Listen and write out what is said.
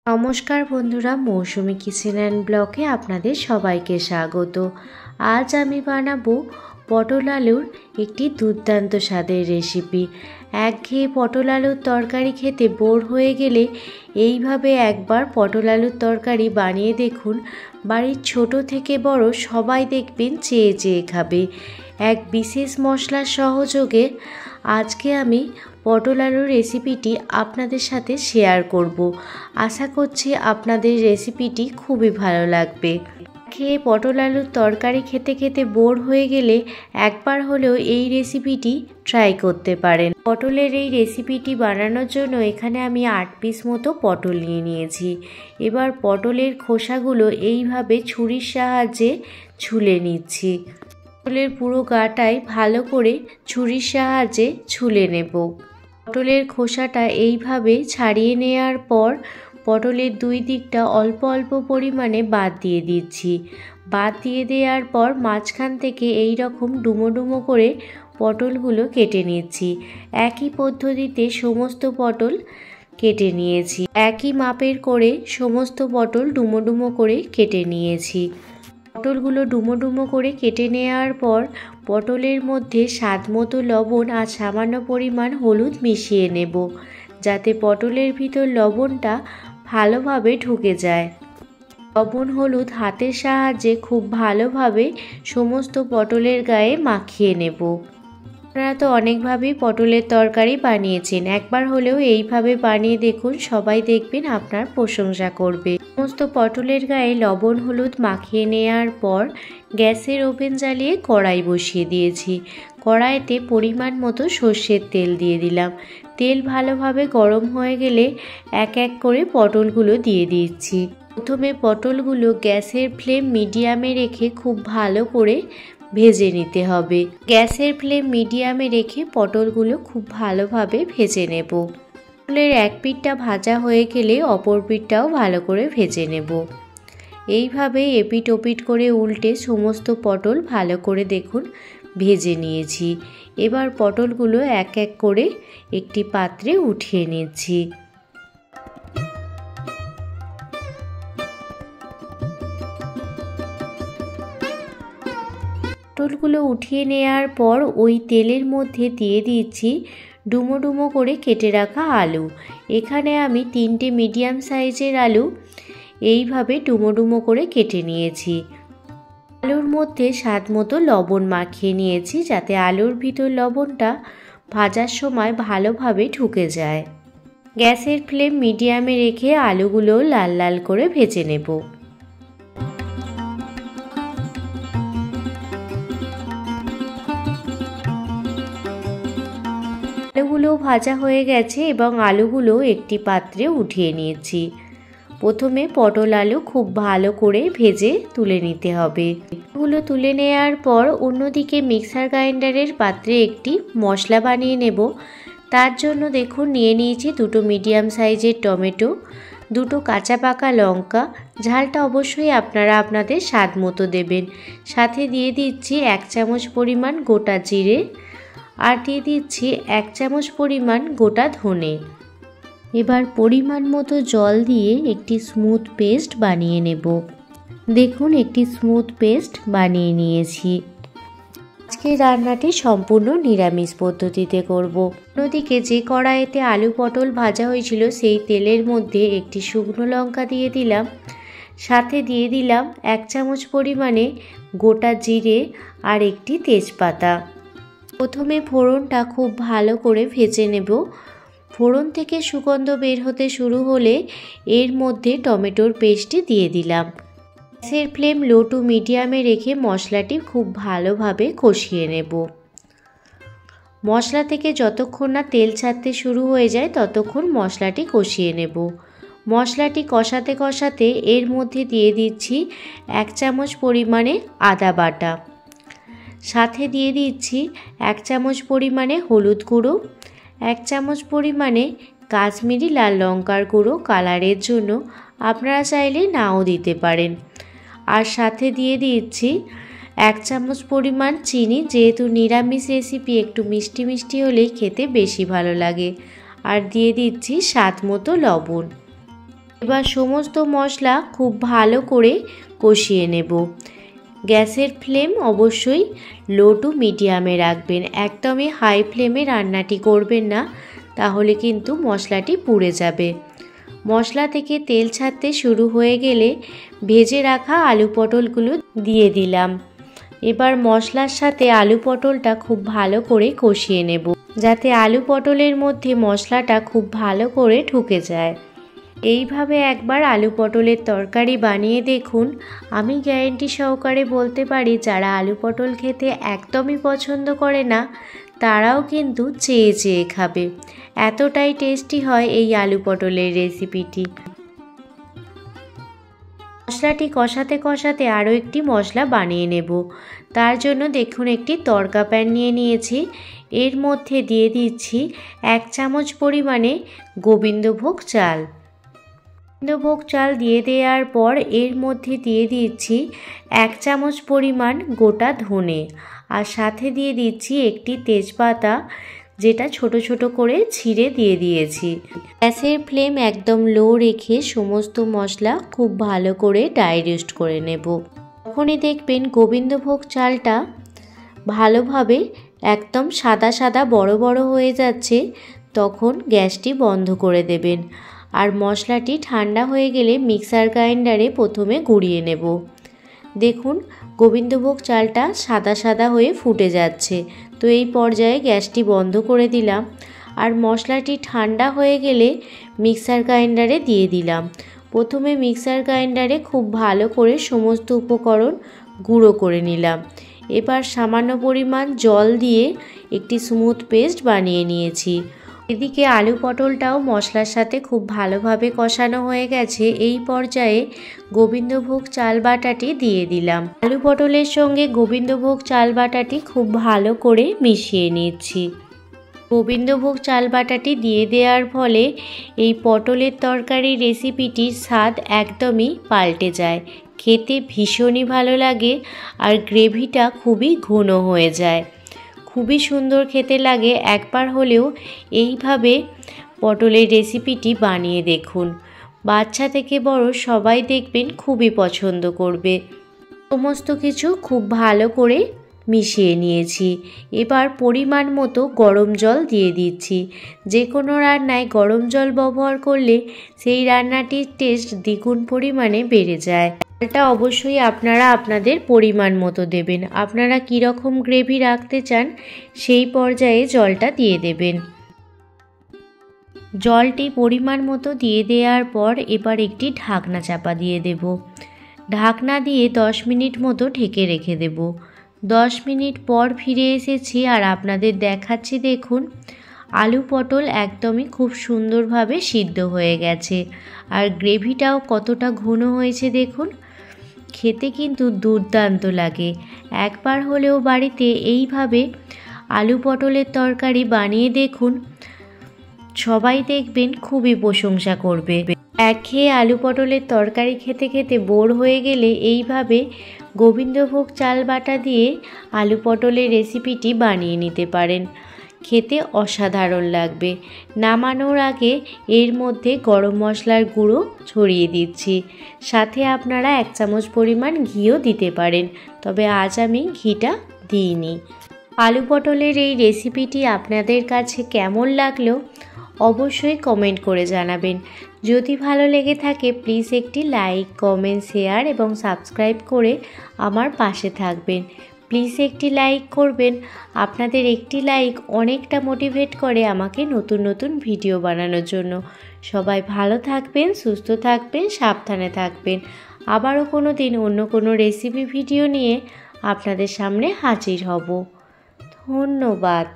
নমস্কার বন্ধুরা, মৌসুমি kitchen and ব্লগে আপনাদের সবাইকে স্বাগত। আজ আমি বানাবো পটল আলুর একটি দুর্দান্ত স্বাদের রেসিপি। একঘেয়ে পটল আলুর তরকারি খেতে বোর হয়ে গেলে এইভাবে একবার পটল আলুর তরকারি বানিয়ে দেখুন। বাড়ির ছোট থেকে বড় সবাই দেখবেন চেয়ে চেয়ে খাবে। এক বিশেষ মশলার সহযোগে আজকে আমি পটল আলুর রেসিপিটি আপনাদের সাথে শেয়ার করব। আশা করছি আপনাদের রেসিপিটি খুবই ভালো লাগবে। খেয়ে পটল আলুর তরকারি খেতে খেতে বোর হয়ে গেলে একবার হলেও এই রেসিপিটি ট্রাই করতে পারেন। পটলের এই রেসিপিটি বানানোর জন্য এখানে আমি 8 পিস মতো পটল নিয়ে নিয়েছি। এবার পটলের খোসাগুলো এইভাবে ছুরির সাহায্যে ছুলে নিচ্ছি। পটলের পুরো গাটাই ভালো করে ছুরির সাহায্যে ছুলে নেব। পটলের খোসাটা এইভাবে ছাড়িয়ে নেওয়ার পর পটলের দুই দিকটা অল্প অল্প পরিমাণে বাদ দিয়ে দিচ্ছি। বাদ দিয়ে দেওয়ার পর মাঝখান থেকে এই রকম ডুমো ডুমো করে পটলগুলো কেটে নিচ্ছি। একই পদ্ধতিতে সমস্ত পটল কেটে নিয়েছি। একই মাপের করে সমস্ত পটল ডুমো ডুমো করে কেটে নিয়েছি। পটলগুলো ডুমো ডুমো করে কেটে নেওয়ার পর পটলের মধ্যে স্বাদ মতো লবণ আর সামান্য পরিমাণ হলুদ মিশিয়ে নেব, যাতে পটলের ভিতর লবণটা ভালোভাবে ঢুকে যায়। লবণ হলুদ হাতের সাহায্যে খুব ভালোভাবে সমস্ত পটলের গায়ে মাখিয়ে নেব। আপনারা তো অনেকভাবেই পটলের তরকারি বানিয়েছেন, একবার হলেও এইভাবে বানিয়ে দেখুন, সবাই দেখবেন আপনার প্রশংসা করবে। সমস্ত পটলের গায়ে লবণ হলুদ মাখিয়ে নেওয়ার পর গ্যাসের ওভেন জ্বালিয়ে কড়াই বসিয়ে দিয়েছি। কড়াইতে পরিমাণ মতো সর্ষের তেল দিয়ে দিলাম। তেল ভালোভাবে গরম হয়ে গেলে এক এক করে পটলগুলো দিয়ে দিচ্ছি। প্রথমে পটলগুলো গ্যাসের ফ্লেম মিডিয়ামে রেখে খুব ভালো করে ভেজে নিতে হবে। গ্যাসের ফ্লেম মিডিয়ামে রেখে পটলগুলো খুব ভালোভাবে ভেজে নেব। পটলের এক পিঠটা ভাজা হয়ে গেলে অপর পিঠটাও ভালো করে ভেজে নেব। এইভাবে এপিট ওপিট করে উল্টে সমস্ত পটল ভালো করে দেখুন ভেজে নিয়েছি। এবার পটলগুলো এক এক করে একটি পাত্রে উঠিয়ে নিচ্ছি। পটলগুলো উঠিয়ে নেওয়ার পর ওই তেলের মধ্যে দিয়ে দিচ্ছি ডুমো ডুমো করে কেটে রাখা আলু। এখানে আমি 3টে মিডিয়াম সাইজের আলু এইভাবে ডুমো ডুমো করে কেটে নিয়েছি। আলুর মধ্যে স্বাদ মতো লবণ মাখিয়ে নিয়েছি, যাতে আলুর ভিতর লবণটা ভাজার সময় ভালোভাবে ঢুকে যায়। গ্যাসের ফ্লেম মিডিয়ামে রেখে আলুগুলো লাল লাল করে ভেজে নেব। আলুগুলো ভাজা হয়ে গেছে এবং আলুগুলো একটি পাত্রে উঠিয়ে নিয়েছি। প্রথমে পটল আলু খুব ভালো করে ভেজে তুলে নিতে হবে। এগুলো তুলে নেওয়ার পর অন্যদিকে মিক্সার গ্রাইন্ডারের পাত্রে একটি মশলা বানিয়ে নেব। তার জন্য দেখুন নিয়ে নিয়েছি 2টো মিডিয়াম সাইজের টমেটো, 2টো কাঁচা পাকা লঙ্কা। ঝালটা অবশ্যই আপনারা আপনাদের স্বাদ মতো দেবেন। সাথে দিয়ে দিচ্ছি 1 চামচ পরিমাণ গোটা জিরে আর দিয়ে দিচ্ছি 1 চামচ পরিমাণ গোটা ধনে। এবার পরিমাণ মতো জল দিয়ে একটি স্মুথ পেস্ট বানিয়ে নেব। দেখুন একটি স্মুথ পেস্ট বানিয়ে নিয়েছি। আজকে রান্নাটি সম্পূর্ণ নিরামিষ পদ্ধতিতে করব। অন্যদিকে যে কড়াইতে আলু পটল ভাজা হয়েছিল সেই তেলের মধ্যে একটি শুকনো লঙ্কা দিয়ে দিলাম। সাথে দিয়ে দিলাম 1 চামচ পরিমাণে গোটা জিরে আর একটি তেজপাতা। প্রথমে ফোড়নটা খুব ভালো করে ভেজে নেব। ফোড়ন থেকে সুগন্ধ বের হতে শুরু হলে এর মধ্যে টমেটোর পেস্টটি দিয়ে দিলাম। গ্যাসের ফ্লেম লো টু মিডিয়ামে রেখে মশলাটি খুব ভালোভাবে কষিয়ে নেব। মশলা থেকে যতক্ষণ না তেল ছাড়তে শুরু হয়ে যায় ততক্ষণ মশলাটি কষিয়ে নেব। মশলাটি কষাতে কষাতে এর মধ্যে দিয়ে দিচ্ছি 1 চামচ পরিমাণে আদা বাটা। সাথে দিয়ে দিচ্ছি 1 চামচ পরিমাণে হলুদ গুঁড়ো, 1 চামচ পরিমাণে কাশ্মীরি লাল লঙ্কার গুঁড়ো কালারের জন্য, আপনারা চাইলে নাও দিতে পারেন। আর সাথে দিয়ে দিচ্ছি 1 চামচ পরিমাণ চিনি, যেহেতু নিরামিষ রেসিপি একটু মিষ্টি মিষ্টি হলেই খেতে বেশি ভালো লাগে। আর দিয়ে দিচ্ছি স্বাদ মতো লবণ। এবার সমস্ত মশলা খুব ভালো করে কষিয়ে নেব। গ্যাসের ফ্লেম অবশ্যই লো টু মিডিয়ামে রাখবেন, একদমই হাই ফ্লেমে রান্নাটি করবেন না, তাহলে কিন্তু মশলাটি পুড়ে যাবে। মশলা থেকে তেল ছাড়তে শুরু হয়ে গেলে ভেজে রাখা আলু পটলগুলো দিয়ে দিলাম। এবার মশলার সাথে আলু পটলটা খুব ভালো করে কষিয়ে নেব, যাতে আলু পটলের মধ্যে মশলাটা খুব ভালো করে ঢুকে যায়। এইভাবে একবার আলু পটলের তরকারি বানিয়ে দেখুন। আমি গ্যারেন্টি সহকারে বলতে পারি, যারা আলু পটল খেতে একদমই পছন্দ করে না তারাও কিন্তু চেয়ে চেয়ে খাবে, এতটাই টেস্টি হয় এই আলু পটলের রেসিপিটি। মশলাটি কষাতে কষাতে আরও একটি মশলা বানিয়ে নেব। তার জন্য দেখুন একটি তড়কা প্যান নিয়ে নিয়েছি, এর মধ্যে দিয়ে দিচ্ছি 1 চামচ পরিমাণে গোবিন্দভোগ চাল। গোবিন্দভোগ চাল দিয়ে দেওয়ার পর এর মধ্যে দিয়ে দিচ্ছি 1 চামচ পরিমাণ গোটা ধনে, আর সাথে দিয়ে দিচ্ছি একটি তেজপাতা, যেটা ছোট ছোট করে ছিঁড়ে দিয়ে দিয়েছি। গ্যাসের ফ্লেম একদম লো রেখে সমস্ত মশলা খুব ভালো করে ড্রাই রোস্ট করে নেব। যখনই দেখবেন গোবিন্দভোগ চালটা ভালোভাবে একদম সাদা সাদা বড় বড় হয়ে যাচ্ছে, তখন গ্যাসটি বন্ধ করে দেবেন। আর মশলাটি ঠান্ডা হয়ে গেলে মিক্সার গ্রাইন্ডারে প্রথমে গুঁড়িয়ে নেব। দেখুন গোবিন্দভোগ চালটা সাদা সাদা হয়ে ফুটে যাচ্ছে, তো এই পর্যায়ে গ্যাসটি বন্ধ করে দিলাম। আর মশলাটি ঠান্ডা হয়ে গেলে মিক্সার গ্রাইন্ডারে দিয়ে দিলাম। প্রথমে মিক্সার গ্রাইন্ডারে খুব ভালো করে সমস্ত উপকরণ গুঁড়ো করে নিলাম। এবার সামান্য পরিমাণ জল দিয়ে একটি স্মুথ পেস্ট বানিয়ে নিয়েছি। এদিকে আলু পটলটাও মশলার সাথে খুব ভালোভাবে কষানো হয়ে গেছে। এই পর্যায়ে গোবিন্দভোগ চাল বাটাটি দিয়ে দিলাম। আলু পটলের সঙ্গে গোবিন্দভোগ চাল বাটাটি খুব ভালো করে মিশিয়ে নিচ্ছি। গোবিন্দভোগ চাল বাটাটি দিয়ে দেওয়ার ফলে এই পটলের তরকারি রেসিপিটির স্বাদ একদমই পাল্টে যায়, খেতে ভীষণই ভালো লাগে, আর গ্রেভিটা খুবই ঘন হয়ে যায়, খুবই সুন্দর খেতে লাগে। একবার হলেও এইভাবে পটলের রেসিপিটি বানিয়ে দেখুন, বাচ্চা থেকে বড় সবাই দেখবেন খুবই পছন্দ করবে। সমস্ত কিছু খুব ভালো করে মিশিয়ে নিয়েছি। এবার পরিমাণ মতো গরম জল দিয়ে দিচ্ছি। যে কোনো রান্নায় গরম জল ব্যবহার করলে সেই রান্নাটির টেস্ট দ্বিগুণ পরিমাণে বেড়ে যায়। এটা অবশ্যই আপনারা আপনাদের পরিমাণ মতো দেবেন, আপনারা কীরকম গ্রেভি রাখতে চান সেই পর্যায়ে জলটা দিয়ে দেবেন। জলটি পরিমাণ মতো দিয়ে দেওয়ার পর এবার একটি ঢাকনা চাপা দিয়ে দেব। ঢাকনা দিয়ে 10 মিনিট মতো ঢেকে রেখে দেব। 10 মিনিট পর ফিরে এসেছি আর আপনাদের দেখাচ্ছি, দেখুন আলু পটল একদমই খুব সুন্দরভাবে সিদ্ধ হয়ে গেছে, আর গ্রেভিটাও কতটা ঘন হয়েছে দেখুন, খেতে কিন্তু দুর্দান্ত লাগে। একবার হলেও বাড়িতে এইভাবে আলু পটলের তরকারি বানিয়ে দেখুন, সবাই দেখবেন খুবই প্রশংসা করবে। একঘেয়ে আলু পটলের তরকারি খেতে খেতে বোর হয়ে গেলে এইভাবে গোবিন্দভোগ চাল বাটা দিয়ে আলু পটলের রেসিপিটি বানিয়ে নিতে পারেন, খেতে অসাধারণ লাগবে। নামানোর আগে এর মধ্যে গরম মশলার গুঁড়ো ছড়িয়ে দিচ্ছি, সাথে আপনারা 1 চামচ পরিমাণ ঘিও দিতে পারেন, তবে আজ আমি ঘিটা দিইনি। আলু পটলের এই রেসিপিটি আপনাদের কাছে কেমন লাগলো অবশ্যই কমেন্ট করে জানাবেন। যদি ভালো লেগে থাকে প্লিজ একটি লাইক, কমেন্ট, শেয়ার এবং সাবস্ক্রাইব করে আমার পাশে থাকবেন। প্লিজ একটি লাইক করবেন, আপনাদের একটি লাইক অনেকটা মোটিভেট করে আমাকে নতুন নতুন ভিডিও বানানোর জন্য। সবাই ভালো থাকবেন, সুস্থ থাকবেন, সাবধানে থাকবেন। আবারও কোনো দিন অন্য কোনো রেসিপি ভিডিও নিয়ে আপনাদের সামনে হাজির হব। ধন্যবাদ।